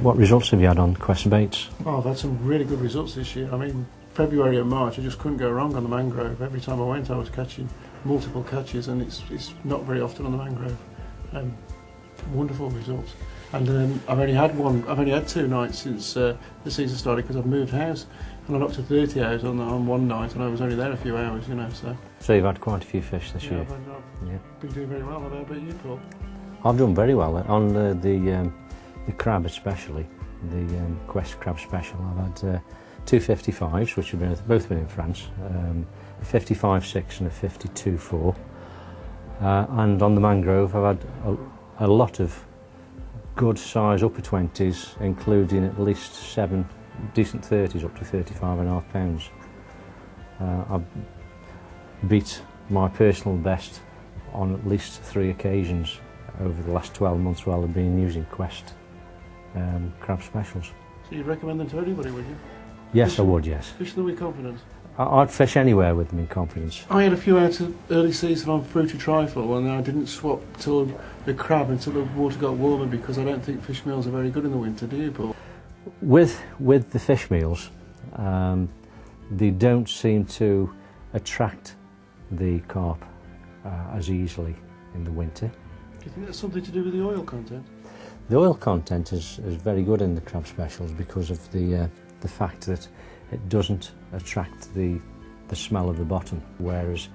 What results have you had on Quest baits? Oh, I've had some really good results this year. I mean, February and March, I just couldn't go wrong on the mangrove. Every time I went, I was catching multiple catches, and it's not very often on the mangrove. Wonderful results. And I've only had 2 nights since the season started because I've moved house, and I knocked to 30 hours on one night, and I was only there a few hours, you know. So you've had quite a few fish this year. I've been doing very well. How about you, Paul? I've done very well on the crab, especially the Quest crab special. I've had 2 55s, which have both been in France, a 55.6 and a 52.4. And on the mangrove, I've had a lot of good size upper 20s, including at least 7 decent 30s up to 35.5 pounds. I've beat my personal best on at least 3 occasions over the last 12 months while I've been using Quest crab specials. So you'd recommend them to anybody, would you? Yes, I would, yes. Fish them with confidence? I'd fish anywhere with them in confidence. I had a few out of early season on fruity trifle, and I didn't swap till the crab until the water got warmer, because I don't think fish meals are very good in the winter, do you, Paul? With the fish meals, they don't seem to attract the carp as easily in the winter. Do you think that's something to do with the oil content? The oil content is very good in the crab specials because of the fact that it doesn't attract the smell of the bottom, whereas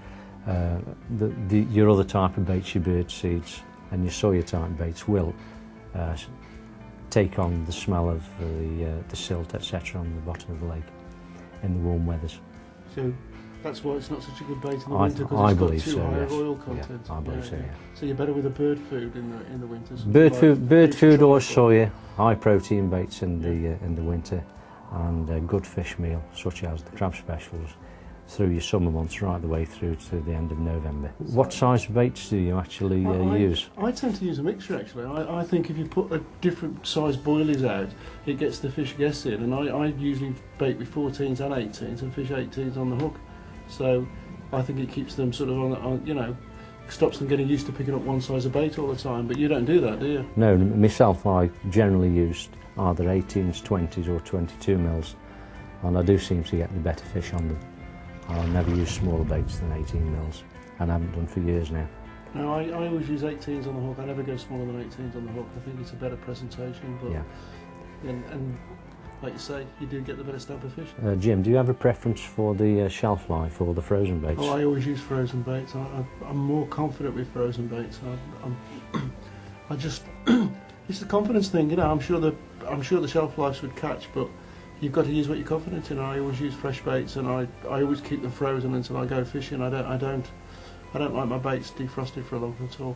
your other type of baits, your bird seeds and your soya type baits, will take on the smell of the silt, etc. on the bottom of the lake in the warm weathers. So that's why it's not such a good bait in the winter, because it's got too high of oil content. Yeah, I believe so, yeah. So you're better with the bird food in the winter? Bird food or soya, high protein baits in the winter, and good fish meal such as the crab specials through your summer months right the way through to the end of November. What size baits do you actually use? I tend to use a mixture, actually. I think if you put a different size boilies out, it gets the fish guessing, and I usually bait with 14s and 18s and fish 18s on the hook. So I think it keeps them sort of on, you know, stops them getting used to picking up one size of bait all the time. But you don't do that, do you? No, myself, I generally used either 18s, 20s or 22 mils, and I do seem to get the better fish on them. I never use smaller baits than 18 mils, and I haven't done for years now. No, I always use 18s on the hook. I never go smaller than 18s on the hook. I think it's a better presentation, but yeah. And like you say, you do get the better stamp of fish. Jim, do you have a preference for the shelf life or the frozen baits? Oh, I always use frozen baits. I'm more confident with frozen baits. I just it's the confidence thing, you know. I'm sure the shelf lives would catch, but you've got to use what you're confident in. I always use fresh baits, and I always keep them frozen until I go fishing. I don't like my baits defrosted for a long time at all.